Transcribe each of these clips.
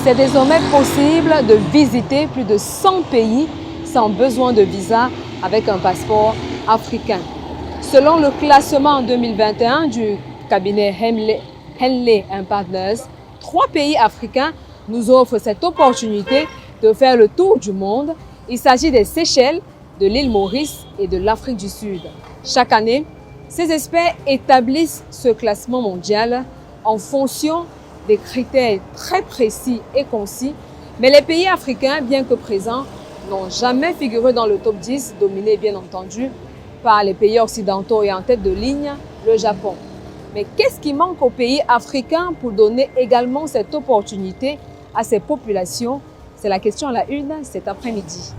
C'est désormais possible de visiter plus de 100 pays sans besoin de visa avec un passeport africain. Selon le classement en 2021 du cabinet Henley & Partners, 3 pays africains nous offrent cette opportunité de faire le tour du monde. Il s'agit des Seychelles, de l'île Maurice et de l'Afrique du Sud. Chaque année, ces experts établissent ce classement mondial en fonction des critères très précis et concis, mais les pays africains, bien que présents, n'ont jamais figuré dans le top 10, dominé bien entendu par les pays occidentaux et en tête de ligne, le Japon. Mais qu'est-ce qui manque aux pays africains pour donner également cette opportunité à ces populations? C'est la question à la une cet après-midi.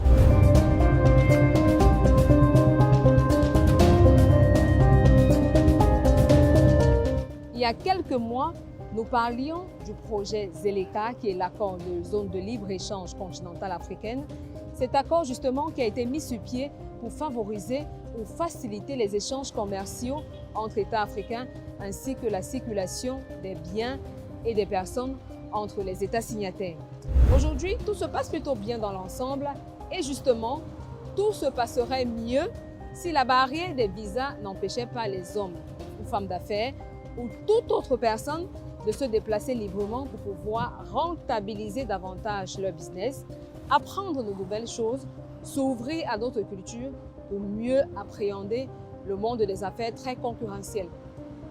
Il y a quelques mois, nous parlions du projet ZLECA, qui est l'accord de zone de libre-échange continentale africaine. Cet accord justement qui a été mis sur pied pour favoriser ou faciliter les échanges commerciaux entre États africains ainsi que la circulation des biens et des personnes entre les États signataires. Aujourd'hui, tout se passe plutôt bien dans l'ensemble et justement, tout se passerait mieux si la barrière des visas n'empêchait pas les hommes ou femmes d'affaires ou toute autre personne de se déplacer librement pour pouvoir rentabiliser davantage leur business, apprendre de nouvelles choses, s'ouvrir à d'autres cultures pour mieux appréhender le monde des affaires très concurrentiel.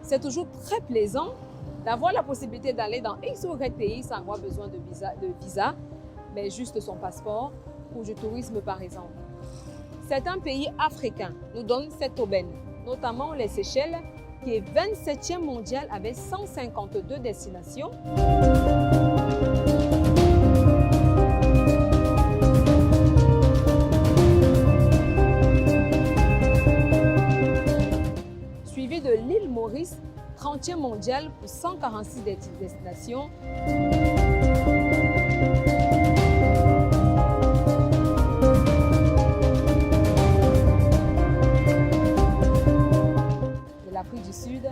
C'est toujours très plaisant d'avoir la possibilité d'aller dans X ou Y pays sans avoir besoin de visa, mais juste son passeport ou du tourisme par exemple. Certains pays africains nous donnent cette aubaine, notamment les Seychelles, qui est 27e mondial avec 152 destinations. Suivi de l'île Maurice, 30e mondial pour 146 destinations. L'Afrique du Sud,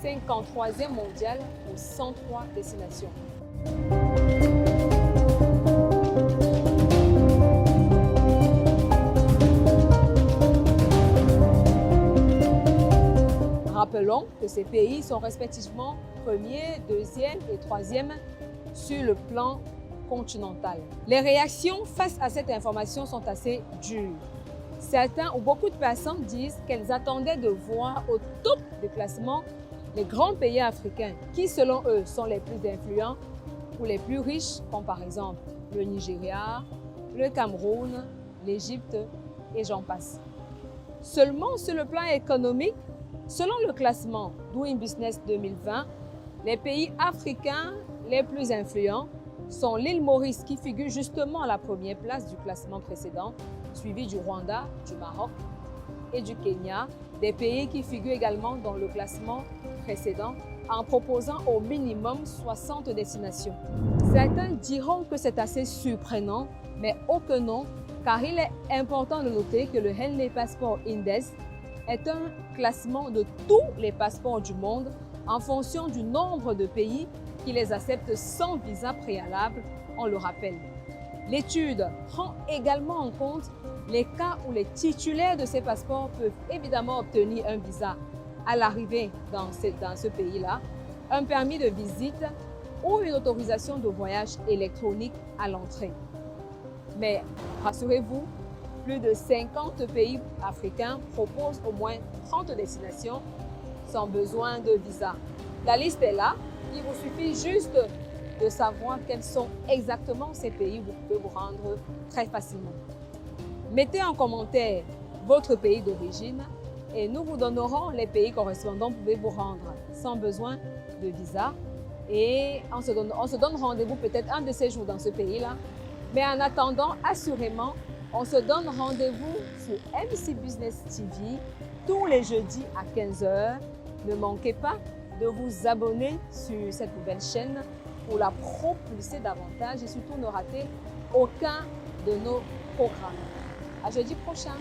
53e mondial pour 103 destinations. Rappelons que ces pays sont respectivement premier, deuxième et troisième sur le plan continental. Les réactions face à cette information sont assez dures. Certains ou beaucoup de personnes disent qu'elles attendaient de voir au top du classement les grands pays africains qui, selon eux, sont les plus influents ou les plus riches, comme par exemple le Nigeria, le Cameroun, l'Égypte et j'en passe. Seulement sur le plan économique, selon le classement Doing Business 2020, les pays africains les plus influents sont l'île Maurice qui figure justement à la première place du classement précédent, suivi du Rwanda, du Maroc et du Kenya, des pays qui figurent également dans le classement précédent en proposant au minimum 60 destinations. Certains diront que c'est assez surprenant, mais oh que non, car il est important de noter que le Henley Passport Index est un classement de tous les passeports du monde en fonction du nombre de pays qui les acceptent sans visa préalable, on le rappelle. L'étude prend également en compte les cas où les titulaires de ces passeports peuvent évidemment obtenir un visa à l'arrivée dans ce pays-là, un permis de visite ou une autorisation de voyage électronique à l'entrée. Mais rassurez-vous, plus de 50 pays africains proposent au moins 30 destinations sans besoin de visa. La liste est là, il vous suffit juste de savoir quels sont exactement ces pays où vous pouvez vous rendre très facilement. Mettez en commentaire votre pays d'origine et nous vous donnerons les pays correspondants où vous pouvez vous rendre sans besoin de visa. Et on se donne rendez-vous peut-être un de ces jours dans ce pays-là. Mais en attendant, assurément, on se donne rendez-vous sur MC Business TV tous les jeudis à 15 h. Ne manquez pas de vous abonner sur cette nouvelle chaîne pour la propulser davantage et surtout ne ratez aucun de nos programmes. À jeudi prochain.